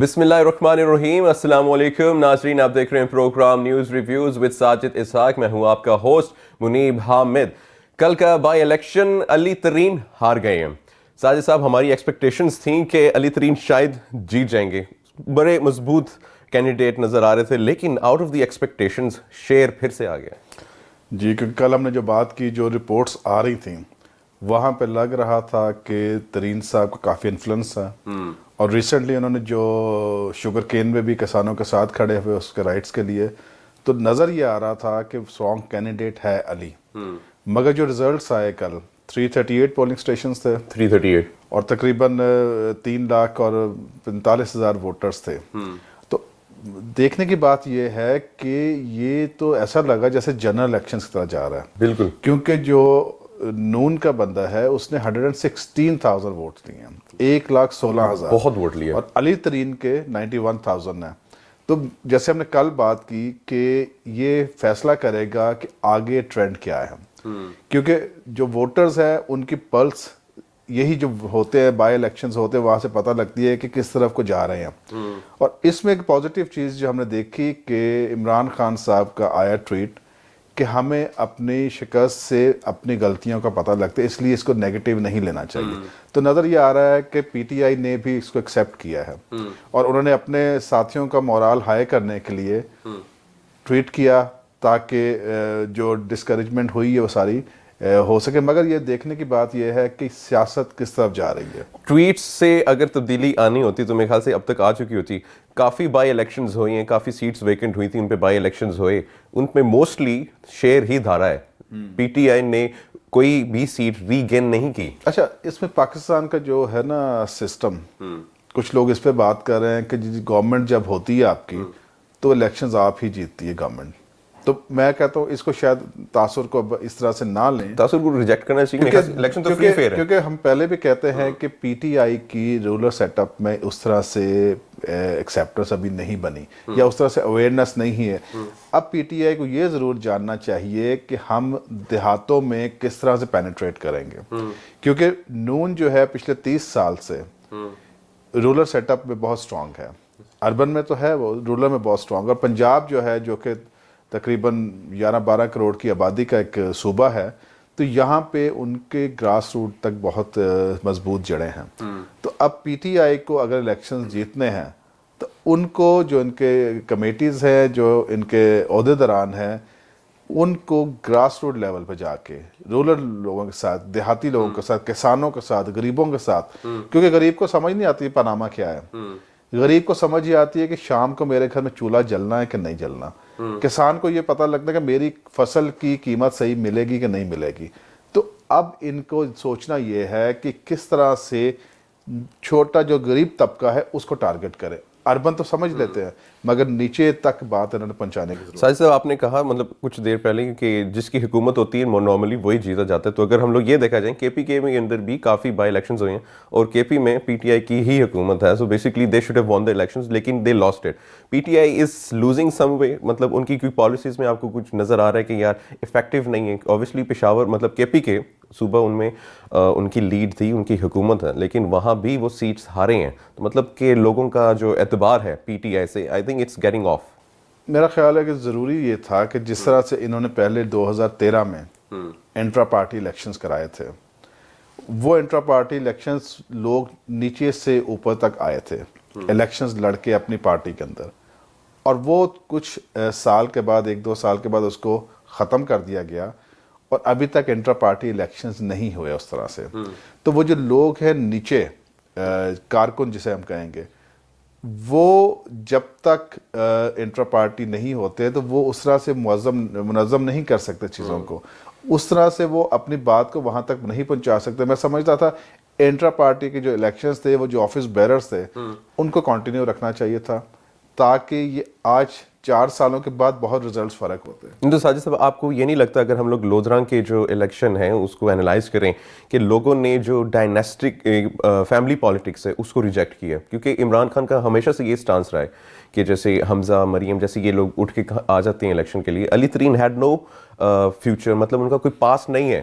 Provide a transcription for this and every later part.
بسم اللہ الرحمن الرحیم. السلام علیکم ناظرین, آپ دیکھ رہے ہیں programme news reviews with Sajid Ishaq. میں ہوں آپ کا ہوسٹ منیب حامد. کل کا بائی الیکشن علی ترین ہار گئے ہیں. ساجد صاحب, ہماری ایکسپیکٹیشنز تھیں کہ علی ترین شاید جیت جائیں گے, بڑے مضبوط کینڈیڈیٹ نظر آ رہے تھے, لیکن آؤٹ آف دی ایکسپیکٹیشنز شیر پھر سے آ گیا. جی, کیونکہ کل ہم نے جو بات کی, جو رپورٹس آ رہی تھیں, وہاں پہ لگ رہا تھا کہ ترین صاحب کا کافی انفلوئنس ہے, اور ریسنٹلی انہوں نے جو شوگر کین میں بھی کسانوں کے ساتھ کھڑے ہوئے اس کے رائٹس کے لیے, تو نظر یہ آ رہا تھا کہ اسٹرانگ کینڈیڈیٹ ہے علی. مگر جو ریزلٹس آئے کل, 338 پولنگ اسٹیشنز تھے, 338, اور تقریباً 3,45,000 ووٹرز تھے. تو دیکھنے کی بات یہ ہے کہ یہ تو ایسا لگا جیسے جنرل الیکشنز کی طرح جا رہا ہے. بالکل, کیونکہ جو نون کا بندہ ہے اس نے 116,000 ووٹ لیے ہیں, 1,16,000, بہت ووٹ لیے, اور علی ترین کے 91,000 ہیں. تو جیسے ہم نے کل بات کی کہ یہ فیصلہ کرے گا کہ آگے ٹرینڈ کیا ہے, کیونکہ جو ووٹرز ہیں ان کی پلس یہی جو ہوتے ہیں بائی الیکشنز ہوتے ہیں, وہاں سے پتہ لگتی ہے کہ کس طرف کو جا رہے ہیں. اور اس میں ایک پازیٹیو چیز جو ہم نے دیکھی کہ عمران خان صاحب کا آیا ٹویٹ کہ ہمیں اپنی شکست سے اپنی غلطیوں کا پتہ لگتا ہے, اس لیے اس کو نیگیٹو نہیں لینا چاہیے. تو نظر یہ آ رہا ہے کہ پی ٹی آئی نے بھی اس کو ایکسیپٹ کیا ہے, اور انہوں نے اپنے ساتھیوں کا مورال ہائی کرنے کے لیے ٹویٹ کیا تاکہ جو ڈسکریجمنٹ ہوئی ہے وہ ساری ہو سکے. مگر یہ دیکھنے کی بات یہ ہے کہ سیاست کس طرف جا رہی ہے. ٹویٹس سے اگر تبدیلی آنی ہوتی تو میرے خیال سے اب تک آ چکی ہوتی. کافی بائی الیکشنز ہوئی ہیں, کافی سیٹس ویکنٹ ہوئی تھیں, ان پہ بائی الیکشنز ہوئے, ان پہ موسٹلی شیر ہی دھارا ہے. پی ٹی آئی نے کوئی بھی سیٹ ری گین نہیں کی. اچھا, اس میں پاکستان کا جو ہے نا سسٹم, کچھ لوگ اس پہ بات کر رہے ہیں کہ گورنمنٹ جب ہوتی ہے آپ کی تو الیکشنز آپ ہی جیتتی ہے گورنمنٹ. تو میں کہتا ہوں اس کو شاید تاثر کو اس طرح سے نہ لیں, تاثر کو ریجیکٹ کرنا چاہیے. الیکشن تو فری فیئر ہے, کیونکہ ہم پہلے بھی کہتے ہیں کہ پی ٹی آئی کی رولر سیٹ اپ میں اس طرح سے ایکسیپٹرس ابھی نہیں بنی, یا اس طرح سے اویئرنیس نہیں ہے. اب پی ٹی آئی کو یہ ضرور جاننا چاہیے کہ ہم دیہاتوں میں کس طرح سے پینیٹریٹ کریں گے, کیونکہ نون جو ہے پچھلے 30 سال سے رولر سیٹ اپ میں بہت اسٹرانگ ہے. اربن میں تو ہے, وہ رولر میں بہت اسٹرانگ. اور پنجاب جو ہے, جو کہ تقریباً 11-12 کروڑ کی آبادی کا ایک صوبہ ہے, تو یہاں پہ ان کے گراس روٹ تک بہت مضبوط جڑیں ہیں. تو اب پی ٹی آئی کو اگر الیکشن جیتنے ہیں تو ان کو جو ان کے کمیٹیز ہیں, جو ان کے عہدیداران ہیں, ان کو گراس روٹ لیول پہ جا کے رولر لوگوں کے ساتھ, دیہاتی لوگوں کے ساتھ, کسانوں کے ساتھ, غریبوں کے ساتھ, کیونکہ غریب کو سمجھ نہیں آتی پاناما کیا ہے. غریب کو سمجھ یہ آتی ہے کہ شام کو میرے گھر میں چولہا جلنا ہے کہ نہیں جلنا. کسان کو یہ پتہ لگتا ہے کہ میری فصل کی قیمت صحیح ملے گی کہ نہیں ملے گی. تو اب ان کو سوچنا یہ ہے کہ کس طرح سے چھوٹا جو غریب طبقہ ہے اس کو ٹارگٹ کرے. اربن تو سمجھ لیتے ہیں, مگر نیچے تک بات انہوں نے پہنچانے کی ضرورت. ساجد صاحب, آپ نے کہا مطلب کچھ دیر پہلے کہ جس کی حکومت ہوتی ہے نارملی وہی جیتا جاتا ہے. تو اگر ہم لوگ یہ دیکھا جائیں, کے پی کے میں اندر بھی کافی بائی الیکشنز ہوئی ہیں, اور کے پی میں پی ٹی آئی کی ہی حکومت ہے. So basically they should have won the elections, لیکن they lost it. P T I is losing some way, مطلب ان کی کوئی پالیسیز میں آپ کو کچھ نظر آ رہا ہے کہ یار افیکٹو نہیں ہے. اوبیسلی پشاور مطلب کے پی کے صوبہ ان میں ان کی لیڈ تھی, ان کی حکومت ہے, لیکن وہاں بھی وہ سیٹس ہارے ہیں. تو مطلب کہ لوگوں کا جو اعتبار ہے پی ٹی آئی سے, I think it's getting off. میرا خیال ہے کہ ضروری یہ تھا کہ جس طرح سے انہوں نے پہلے 2013 میں انٹرا پارٹی الیکشنز کرائے تھے, وہ انٹرا پارٹی الیکشنز لوگ نیچے سے اوپر تک آئے تھے الیکشنز لڑ کے اپنی پارٹی کے اندر, اور وہ کچھ سال کے بعد, 1-2 سال کے بعد اس کو ختم کر دیا گیا, اور ابھی تک انٹرا پارٹی الیکشنز نہیں ہوئے اس طرح سے. تو وہ جو لوگ ہیں نیچے, کارکن جسے ہم کہیں گے, وہ جب تک انٹرا پارٹی نہیں ہوتے تو وہ اس طرح سے منظم نہیں کر سکتے چیزوں کو, اس طرح سے وہ اپنی بات کو وہاں تک نہیں پہنچا سکتے. میں سمجھتا تھا انٹرا پارٹی کے جو الیکشنز تھے, وہ جو آفس بیررز تھے, ان کو کنٹینیو رکھنا چاہیے تھا, تاکہ یہ آج 4 سالوں کے بعد بہت ریزلٹس فرق ہوتے ہیں. تو ساجد صاحب, آپ کو یہ نہیں لگتا اگر ہم لوگ لودھران کے جو الیکشن ہیں اس کو انالائز کریں کہ لوگوں نے جو ڈائناسٹک فیملی پالیٹکس ہے اس کو ریجیکٹ کیا؟ کیونکہ عمران خان کا ہمیشہ سے یہ سٹانس رہا ہے کہ جیسے حمزہ, مریم جیسے یہ لوگ اٹھ کے آ جاتے ہیں الیکشن کے لیے. علی ترین ہیڈ نو فیوچر, مطلب ان کا کوئی پاس نہیں ہے.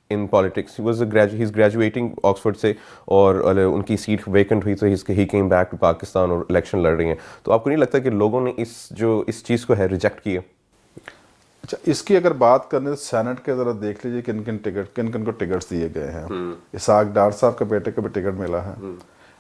in politics. He's graduating Oxford سے اور ان کی سیٹ ویکنٹ ہوئی تو he came back to Pakistan اور الیکشن لڑ رہی ہیں. تو آپ کو نہیں لگتا کہ لوگوں نے اس چیز کو ہے ریجیکٹ کیا؟ اچھا اس کی اگر بات کرنے تو سینٹ کے ذرا دیکھ لیجیے کن کن کو ٹکٹس دیے گئے ہیں. اسحاق ڈار صاحب کے بیٹے کو بھی ٹکٹ ملا ہے,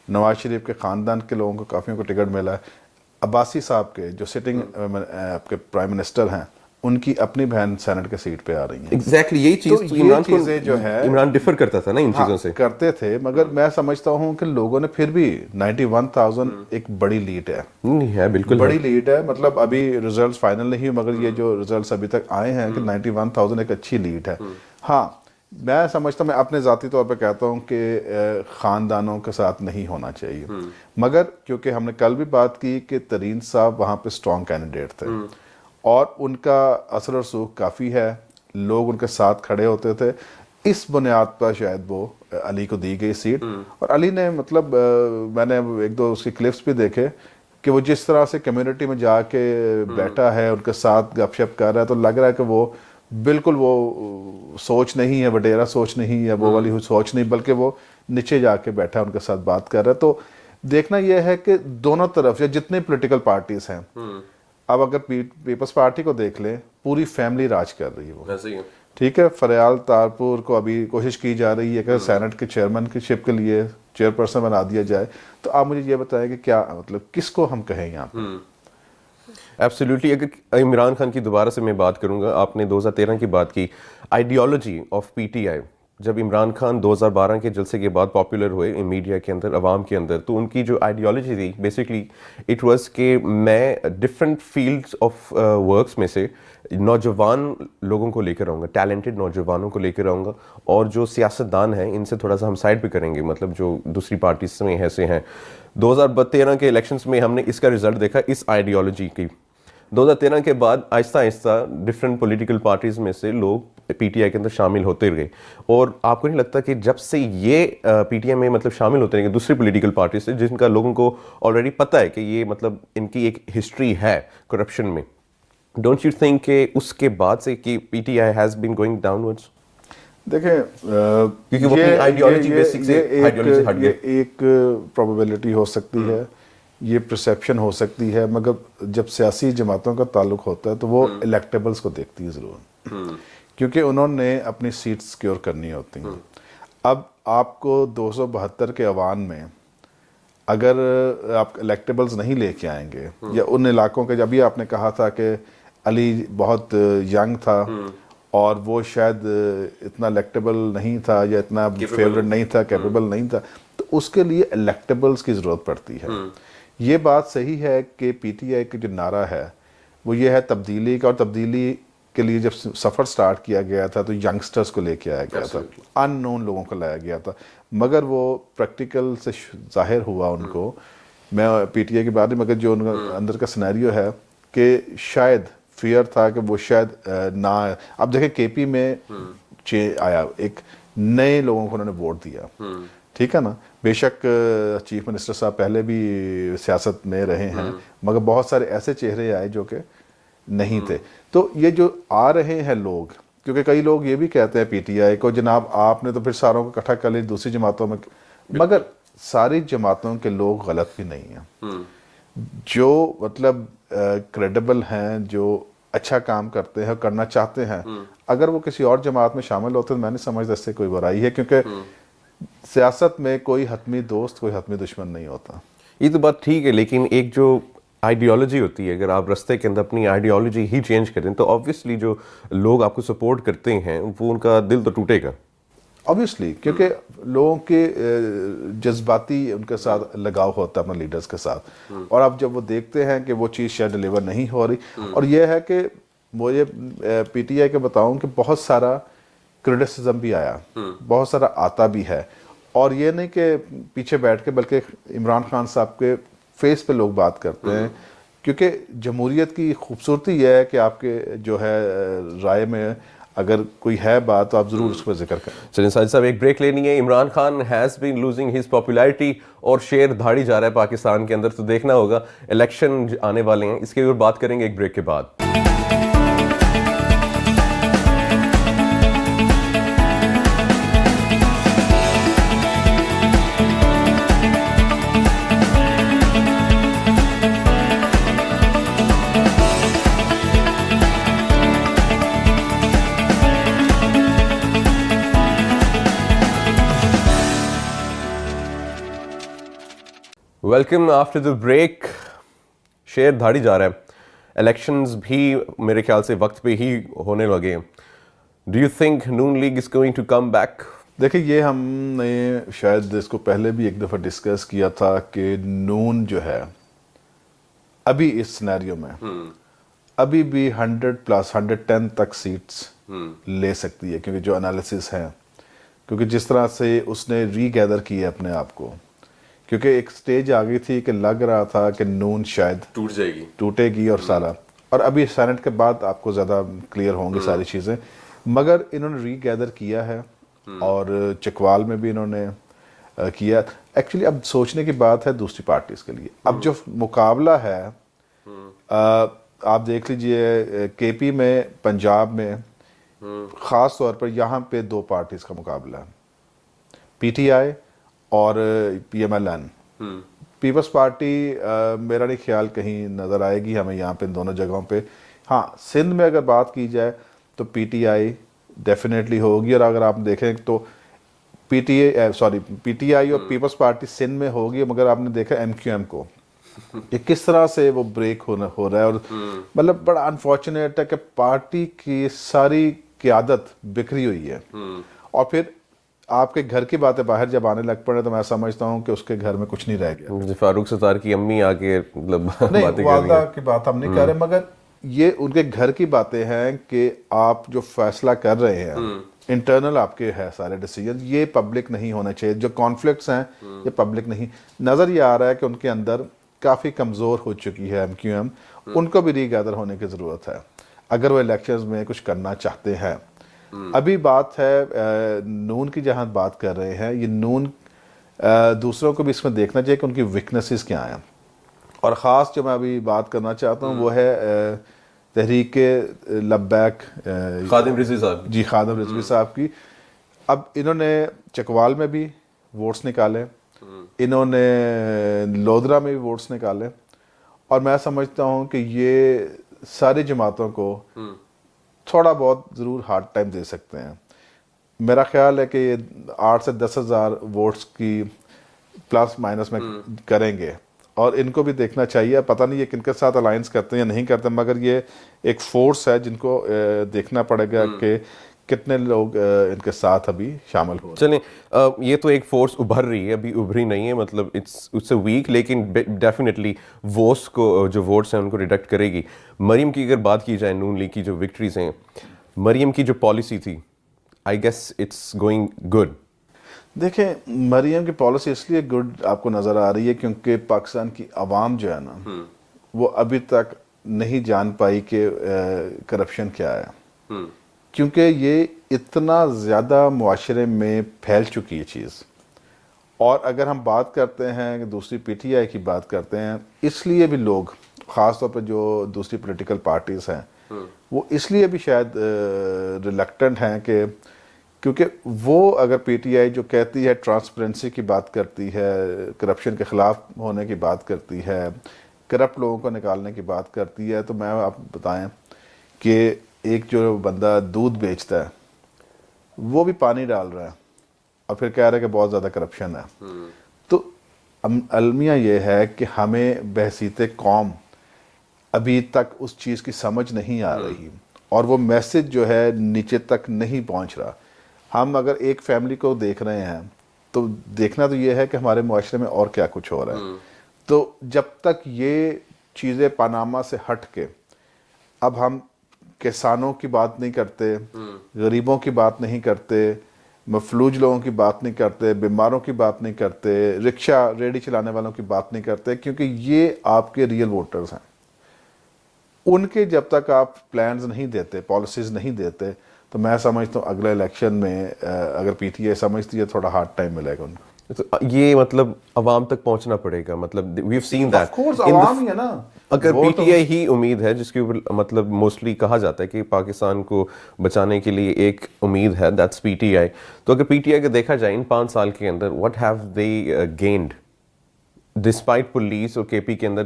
نواز شریف کے خاندان کے لوگوں کو کافیوں کو ٹکٹ ملا ہے, عباسی صاحب کے جو سٹنگ آپ کے پرائم منسٹر ہیں ان کی اپنی بہن سینٹ کے سیٹ پہ آ رہی ہیں. ایگزیکٹلی یہی چیز یہ چیزیں جو ہے عمران ڈفر کرتا تھا نا ان چیزوں سے, کرتے تھے, مگر میں سمجھتا ہوں کہ لوگوں نے پھر بھی 91,000 ایک بڑی لیڈ ہے. نہیں ہے بالکل بڑی لیڈ ہے, مطلب ابھی ریزلٹس فائنل نہیں ہوئے مگر یہ جو ریزلٹس ابھی تک آئے ہیں کہ 91,000 ایک اچھی لیڈ ہے. ہاں میں سمجھتا ہوں, میں اپنے ذاتی طور پہ کہتا ہوں کہ خاندانوں کے ساتھ نہیں ہونا چاہیے, مگر کیونکہ ہم نے کل بھی بات کی کہ ترین صاحب وہاں پہ اسٹرانگ کینڈیڈیٹ تھے اور ان کا اثر و رسوخ کافی ہے, لوگ ان کے ساتھ کھڑے ہوتے تھے, اس بنیاد پر شاید وہ علی کو دی گئی سیٹ. اور علی نے مطلب میں نے ایک دو اس کی کلپس بھی دیکھے کہ وہ جس طرح سے کمیونٹی میں جا کے بیٹھا ہے, ان کے ساتھ گپ شپ کر رہا ہے, تو لگ رہا ہے کہ وہ بالکل وہ سوچ نہیں ہے, وڈیرا سوچ نہیں ہے, وہ والی سوچ نہیں, بلکہ وہ نیچے جا کے بیٹھا ہے, ان کے ساتھ بات کر رہا ہے. تو دیکھنا یہ ہے کہ دونوں طرف یا جتنے پولیٹیکل پارٹیز ہیں, اب اگر پیپلز پارٹی کو دیکھ لیں پوری فیملی راج کر رہی ہے وہ, ٹھیک ہے. فریال تارپور کو ابھی کوشش کی جا رہی ہے کہ سینٹ کے چیئرمین کی شپ کے لیے چیئر پرسن بنا دیا جائے. تو آپ مجھے یہ بتائیں کہ کیا مطلب کس کو ہم کہیں یہاں پہ؟ ایبسلیوٹلی. اگر عمران خان کی دوبارہ سے میں بات کروں گا, آپ نے 2013 کی بات کی, آئیڈیالوجی آف پی ٹی آئی, جب عمران خان 2012 کے جلسے کے بعد پاپولر ہوئے میڈیا کے اندر, عوام کے اندر, تو ان کی جو آئیڈیالوجی تھی بیسکلی اٹ واز کہ میں ڈفرینٹ فیلڈس آف ورکس میں سے نوجوان لوگوں کو لے کر آؤں گا, ٹیلنٹڈ نوجوانوں کو لے کر آؤں گا, اور جو سیاستدان ہیں ان سے تھوڑا سا ہم سائڈ پہ کریں گے, مطلب جو دوسری پارٹیز میں ایسے ہیں. 2013 کے الیکشنز میں ہم نے اس کا رزلٹ دیکھا اس آئیڈیالوجی کی. 2013 کے بعد آہستہ آہستہ ڈفرینٹ پولیٹیکل پارٹیز میں سے لوگ پی ٹی آئی کے اندر شامل ہوتے گئے. اور آپ کو نہیں لگتا کہ جب سے یہ پی ٹی آئی میں مطلب شامل ہوتے ہیں دوسری پولیٹیکل پارٹیز سے, جن کا لوگوں کو آلریڈی پتہ ہے کہ یہ مطلب ان کی ایک ہسٹری ہے کرپشن میں, ڈونٹ یو تھنک کہ اس کے بعد سے کہ پی T I has been going down words? دیکھیں کیونکہ وہ اپنی آئیڈیالوجی بیسک سے آئیڈیالوجی سے ہٹ گئے. ایک پروبیبلٹی ہو سکتی ہے, یہ پرسیپشن ہو سکتی ہے, مگر جب سیاسی جماعتوں کا تعلق ہوتا ہے تو وہ الیکٹیبلز کو دیکھتی ہے ضرور, کیونکہ انہوں نے اپنی سیٹ سیکیور کرنی ہوتی ہیں. اب آپ کو 272 کے عوام میں اگر آپ الیکٹیبلز نہیں لے کے آئیں گے, یا ان علاقوں کے, جب یہ آپ نے کہا تھا کہ علی بہت ینگ تھا اور وہ شاید اتنا الیکٹیبل نہیں تھا یا اتنا فیورٹ نہیں تھا, کیپیبل نہیں تھا, تو اس کے لیے الیکٹیبلز کی ضرورت پڑتی ہے. یہ بات صحیح ہے کہ پی ٹی آئی کا جو نعرہ ہے وہ یہ ہے تبدیلی کا, اور تبدیلی کے لیے جب سفر سٹارٹ کیا گیا تھا تو ینگسٹرز کو لے کے آیا گیا تھا, ان نون لوگوں کو لایا گیا تھا, مگر وہ پریکٹیکل سے ظاہر ہوا ان کو. میں پی ٹی آئی کی بات نہیں, مگر جو ان کا اندر کا سینیریو ہے کہ شاید فیئر تھا کہ وہ شاید نہ. اب دیکھیں کے پی میں آیا, ایک نئے لوگوں کو انہوں نے ووٹ دیا, ٹھیک ہے نا. بے شک چیف منسٹر صاحب پہلے بھی سیاست میں رہے ہیں, مگر بہت سارے ایسے چہرے آئے جو کہ نہیں تھے. تو یہ جو آ رہے ہیں لوگ, کیونکہ کئی لوگ یہ بھی کہتے ہیں پی ٹی آئی کو, جناب آپ نے تو پھر ساروں کو اکٹھا کر لی دوسری جماعتوں میں, مگر ساری جماعتوں کے لوگ غلط بھی نہیں ہیں. جو مطلب کریڈیبل ہیں, جو اچھا کام کرتے ہیں, کرنا چاہتے ہیں, اگر وہ کسی اور جماعت میں شامل ہوتے ہیں تو میں نہیں سمجھتا اس سے کوئی برائی ہے, کیونکہ سیاست میں کوئی حتمی دوست کوئی حتمی دشمن نہیں ہوتا. یہ تو بات ٹھیک ہے, لیکن ایک جو آئیڈیالوجی ہوتی ہے, اگر آپ رستے کے اندر اپنی آئیڈیالوجی ہی چینج کریں تو آبویسلی جو لوگ آپ کو سپورٹ کرتے ہیں وہ ان کا دل تو ٹوٹے گا آبویسلی, کیونکہ لوگوں کے جذباتی ان کے ساتھ لگاؤ ہوتا ہے اپنے لیڈرز کے ساتھ, اور اب جب وہ دیکھتے ہیں کہ وہ چیز شاید ڈیلیور نہیں ہو رہی. اور یہ ہے کہ وہ یہ پی ٹی آئی کے بتاؤں کہ بہت سارا کرٹیسزم بھی آیا, بہت سارا آتا بھی ہے, اور یہ نہیں کہ پیچھے بیٹھ کے, بلکہ عمران خان صاحب کے فیس پہ لوگ بات کرتے ہیں, کیونکہ جمہوریت کی خوبصورتی یہ ہے کہ آپ کے جو ہے رائے میں اگر کوئی ہے بات تو آپ ضرور اس پر ذکر کریں. چلیں ساجد صاحب ایک بریک لینی ہے. Imran Khan has been losing his popularity, اور شیر دھاڑی جا رہا ہے پاکستان کے اندر, تو دیکھنا ہوگا الیکشن آنے والے ہیں, اس کے اوپر بات کریں گے ایک بریک کے بعد. Welcome after the break. شیر دھاڑی جا رہا ہے, الیکشنز بھی میرے خیال سے وقت پہ ہی ہونے لگے ہیں. Do you think Noon League is going to come back? دیکھیں یہ ہم نے شاید اس کو پہلے بھی ایک دفعہ ڈسکس کیا تھا کہ نون جو ہے ابھی اس سینیریو میں ابھی بھی 100+110 تک سیٹس لے سکتی ہے, کیونکہ جو انالیسس ہیں, کیونکہ جس طرح سے اس نے ری گیدر کیا اپنے آپ کو, کیونکہ ایک سٹیج آ گئی تھی کہ لگ رہا تھا کہ نون شاید ٹوٹے گی اور سارا, اور ابھی سینٹ کے بعد آپ کو زیادہ کلیئر ہوں گی ساری چیزیں, مگر انہوں نے ری گیدر کیا ہے اور چکوال میں بھی انہوں نے کیا. ایکچولی اب سوچنے کی بات ہے دوسری پارٹیز کے لیے, اب جو مقابلہ ہے آپ دیکھ لیجئے کے پی میں, پنجاب میں خاص طور پر یہاں پہ 2 پارٹیز کا مقابلہ ہے, پی ٹی آئی اور P M L N. People's Party میرا نہیں خیال کہیں نظر آئے گی ہمیں یہاں پہ دونوں جگہوں پہ. ہاں سندھ میں اگر بات کی جائے تو پی ٹی آئی ڈیفینیٹلی ہوگی, اور اگر آپ دیکھیں تو پی ٹی آئی اور پیپلز پارٹی سندھ میں ہوگی, مگر آپ نے دیکھا ایم کیو ایم کو یہ کس طرح سے وہ بریک ہو رہا ہے, اور مطلب بڑا انفارچونیٹ ہے کہ پارٹی کی ساری قیادت بکھری ہوئی ہے, اور پھر آپ کے گھر کی باتیں باہر جب آنے لگ پڑے تو میں سمجھتا ہوں کہ اس کے گھر میں کچھ نہیں رہ گیا. فاروق ستار کی امی آ کے مطلب نہیں, والدہ کی بات ہم نہیں کر رہے, مگر یہ ان کے گھر کی باتیں ہیں کہ آپ جو فیصلہ کر رہے ہیں انٹرنل آپ کے ہے سارے ڈیسیجن, یہ پبلک نہیں ہونا چاہیے. جو کانفلکٹس ہیں یہ پبلک نہیں, نظر یہ آ رہا ہے کہ ان کے اندر کافی کمزور ہو چکی ہے ایم کیو ایم, ان کو بھی ری گیدر ہونے کی ضرورت ہے اگر وہ الیکشنز میں کچھ کرنا چاہتے ہیں. ابھی بات ہے نون کی, جہاں بات کر رہے ہیں یہ نون دوسروں کو بھی اس میں دیکھنا چاہیے کہ ان کی ویکنیسز کیا ہیں, اور خاص جو میں ابھی بات کرنا چاہتا ہوں وہ ہے تحریک لبیک خادم رضوی صاحب. جی, خادم رضوی صاحب کی. اب انہوں نے چکوال میں بھی ووٹس نکالے, انہوں نے لودھرا میں بھی ووٹس نکالے, اور میں سمجھتا ہوں کہ یہ ساری جماعتوں کو تھوڑا بہت ضرور ہارڈ ٹائم دے سکتے ہیں. میرا خیال ہے کہ یہ 8 سے 10 ہزار ووٹس کی پلس مائنس میں کریں گے, اور ان کو بھی دیکھنا چاہیے. پتہ نہیں یہ کن کے ساتھ الائنس کرتے ہیں یا نہیں کرتے, مگر یہ ایک فورس ہے جن کو دیکھنا پڑے گا کہ کتنے لوگ ان کے ساتھ ابھی شامل ہو. چلیں یہ تو ایک فورس ابھر رہی ہے, ابھی ابھری نہیں ہے, مطلب اٹس اے ویک, لیکن ڈیفینیٹلی ووٹس کو جو ووٹس ہیں ان کو ریڈکٹ کرے گی. مریم کی اگر بات کی جائے, نون لیگ کی جو وکٹریز ہیں, مریم کی جو پالیسی تھی I guess it's going good. دیکھیں مریم کی پالیسی اس لیے گڈ آپ کو نظر آ رہی ہے کیونکہ پاکستان کی عوام جو ہے نا وہ ابھی تک نہیں جان پائی کہ کرپشن کیا ہے, کیونکہ یہ اتنا زیادہ معاشرے میں پھیل چکی ہے چیز. اور اگر ہم بات کرتے ہیں کہ دوسری پی ٹی آئی کی بات کرتے ہیں, اس لیے بھی لوگ خاص طور پہ جو دوسری پولیٹیکل پارٹیز ہیں وہ اس لیے بھی شاید ریلیکٹنٹ ہیں کہ کیونکہ وہ اگر پی ٹی آئی جو کہتی ہے ٹرانسپیرنسی کی بات کرتی ہے, کرپشن کے خلاف ہونے کی بات کرتی ہے, کرپٹ لوگوں کو نکالنے کی بات کرتی ہے, تو میں آپ بتائیں کہ ایک جو بندہ دودھ بیچتا ہے وہ بھی پانی ڈال رہا ہے اور پھر کہہ رہا ہے کہ بہت زیادہ کرپشن ہے. تو المیہ یہ ہے کہ ہمیں بحیثیت قوم ابھی تک اس چیز کی سمجھ نہیں آ رہی, اور وہ میسج جو ہے نیچے تک نہیں پہنچ رہا. ہم اگر ایک فیملی کو دیکھ رہے ہیں تو دیکھنا تو یہ ہے کہ ہمارے معاشرے میں اور کیا کچھ ہو رہا ہے. تو جب تک یہ چیزیں پاناما سے ہٹ کے, اب ہم کسانوں کی بات نہیں کرتے, غریبوں کی بات نہیں کرتے, مفلوج لوگوں کی بات نہیں کرتے, بیماروں کی بات نہیں کرتے, رکشہ ریڑھی چلانے والوں کی بات نہیں کرتے, کیونکہ یہ آپ کے ریئل ووٹرز ہیں. ان کے جب تک آپ پلانز نہیں دیتے, پالیسیز نہیں دیتے, تو میں سمجھتا ہوں اگلے الیکشن میں اگر پی ٹی آئی سمجھتی ہے تھوڑا ہارڈ ٹائم ملے گا ان کو. تو یہ مطلب عوام تک پہنچنا پڑے گا, مطلب وی ہیو سین دیٹ. عوام ہی ہے نا, اگر پی ٹی آئی ہی امید ہے جس کے اوپر مطلب موسٹلی کہا جاتا ہے کہ پاکستان کو بچانے کے لیے ایک امید ہے, دیٹس پی ٹی آئی. تو اگر پی ٹی آئی کا دیکھا جائے ان 5 سال کے اندر what have they gained despite police اور کے پی کے اندر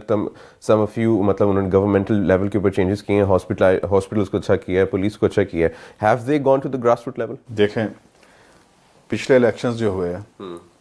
سم آف یو, مطلب انہوں نے گورنمنٹل لیول کے اوپر چینجز کیے ہیں, ہاسپٹلس کو اچھا کیا ہے, پولیس کو اچھا کیا ہے. Have they gone to the grass root level? دیکھیں پچھلے الیکشنز جو ہوئے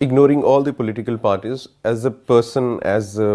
Ignoring all the political parties, as a person,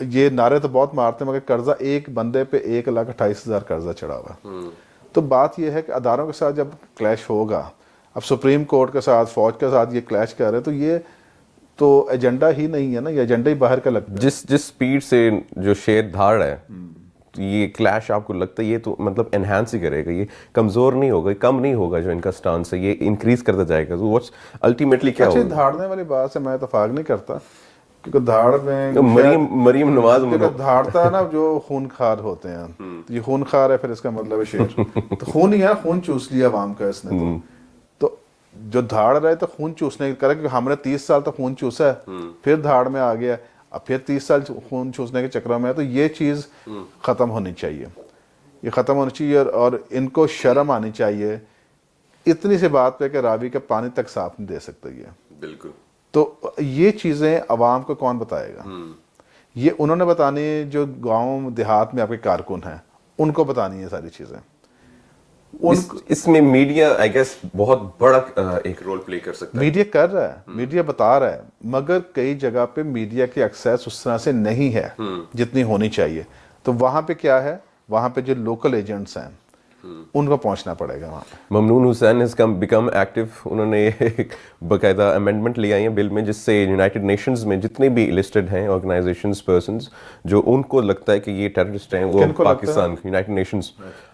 یہ نعرے تو بہت مارتے ہیں مگر قرضہ ایک بندے پہ 1,28,000 قرضہ چڑھا ہوا ہے. تو بات یہ ہے کہ اداروں کے ساتھ جب کلیش ہوگا, اب سپریم کورٹ کے ساتھ فوج کے ساتھ یہ کلیش کر رہے ہیں, تو یہ تو ایجنڈا ہی نہیں ہے نا, یہ ایجنڈا ہی باہر کا لگتا ہے. جس سپیڈ سے جو شیر دھاڑ رہا ہے, یہ کلیش آپ کو لگتا ہے یہ تو مطلب انہانس ہی کرے گا, یہ کمزور نہیں ہوگا, کم نہیں ہوگا جو ان کا سٹانس ہے, یہ انکریز کرتا جائے گا. تو واٹس الٹیمیٹلی کیا ہوگا؟ دھاڑنے والی بات سے میں اتفاق نہیں کرتا, کیونکہ دھاڑ میں مریم نواز دھاڑتا ہے نا جو خون خار ہوتے ہیں, یہ خون خار ہے پھر اس کا مطلب ہے شیر, تو خون ہی ہے, خون چوس لیا عوام کا اس نے. تو جو دھاڑ رہے تو خون چوسنے کی کرے, کیونکہ ہم نے 30 سال تو خون چوسا ہے, پھر دھاڑ میں آ گیا, اب پھر 30 سال خون چوسنے کے چکر میں ہے. تو یہ چیز ختم ہونی چاہیے, یہ ختم ہونی چاہیے, اور ان کو شرم آنی چاہیے اتنی سی بات پہ کہ راوی کا پانی تک صاف نہیں دے سکتا یہ. بالکل. تو یہ چیزیں عوام کو کون بتائے گا؟ یہ انہوں نے بتانی ہے جو گاؤں دیہات میں آپ کے کارکن ہیں, ان کو بتانی ہے ساری چیزیں. اس میں میڈیا آئی گیس بہت بڑا ایک رول پلے کر سکتا ہے. میڈیا کر رہا ہے, میڈیا بتا رہا ہے, مگر کئی جگہ پہ میڈیا کی ایکسیس اس طرح سے نہیں ہے جتنی ہونی چاہیے. تو وہاں پہ کیا ہے, وہاں پہ جو لوکل ایجنٹس ہیں ان کو پہنچنا پڑے گا وہاں پہ. Mamnoon Hussain has become active. انہوں نے ایک باقاعدہ امینڈمنٹ لے آئی ہیں بل میں, جس سے یونائٹڈ نیشنز میں جتنے بھی لسٹڈ ہیں آرگنائزیشنز پرسنز جو ان کو لگتا ہے کہ یہ ٹیررسٹ ہیں, وہ پاکستان, یونائٹڈ نیشنز,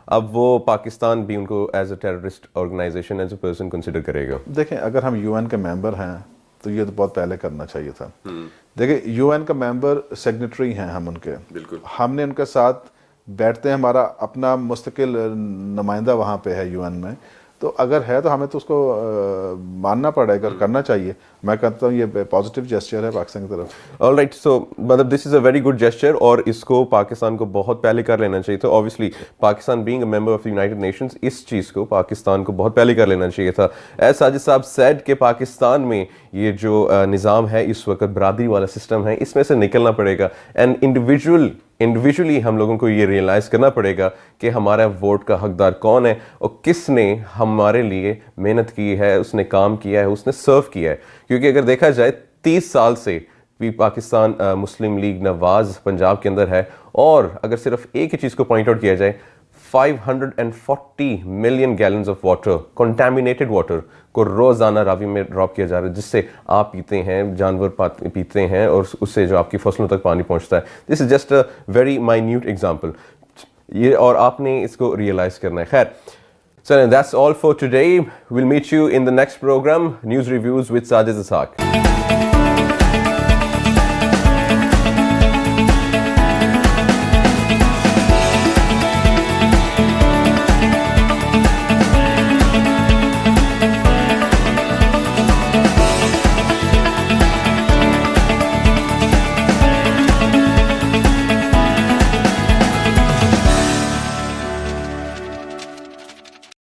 اب وہ پاکستان بھی ان کو as a terrorist organisation, as a person consider کرے گا. دیکھیں اگر ہم یو این کے ممبر ہیں تو یہ تو بہت پہلے کرنا چاہیے تھا. دیکھیں یو این کا ممبر سیگنیٹری ہیں ہم ان کے, ہم نے ان کے ساتھ بیٹھتے ہیں, ہمارا اپنا مستقل نمائندہ وہاں پہ ہے یو این میں, تو اگر ہے تو ہمیں تو اس کو ماننا پڑے گا اور کرنا چاہیے. میں کہتا ہوں یہ پازیٹیو جیسچر ہے پاکستان کی طرف. آل رائٹ, سو مطلب دس از اے ویری گڈ جیسچر, اور اس کو پاکستان کو بہت پہلے کر لینا چاہیے تھا. Obviously Pakistan being a member of United Nations, اس چیز کو پاکستان کو بہت پہلے کر لینا چاہیے تھا. ایز ساجد صاحب سیڈ کہ پاکستان میں یہ جو نظام ہے اس وقت, برادری والا سسٹم ہے, اس میں سے نکلنا پڑے گا. اینڈ انڈیویجولی ہم لوگوں کو یہ ریئلائز کرنا پڑے گا کہ ہمارا ووٹ کا حقدار کون ہے اور کس نے ہمارے لیے محنت کی ہے, اس نے کام کیا ہے, اس نے سرو کیا ہے. کیونکہ اگر دیکھا جائے 30 سال سے بھی پاکستان مسلم لیگ نواز پنجاب کے اندر ہے, اور اگر صرف ایک ہی چیز کو پوائنٹ آؤٹ کیا جائے, 540 million گیلنز of water, contaminated water کو روزانہ راوی میں ڈراپ کیا جا رہا ہے, جس سے آپ پیتے ہیں, جانور پیتے ہیں, اور اس سے جو آپ کی فصلوں تک پانی پہنچتا ہے. This is just a very minute example, یہ اور آپ نے اس کو ریئلائز کرنا ہے. خیر, so that's all for today. We'll meet you in the next program, News Reviews with Sajid Ishaq.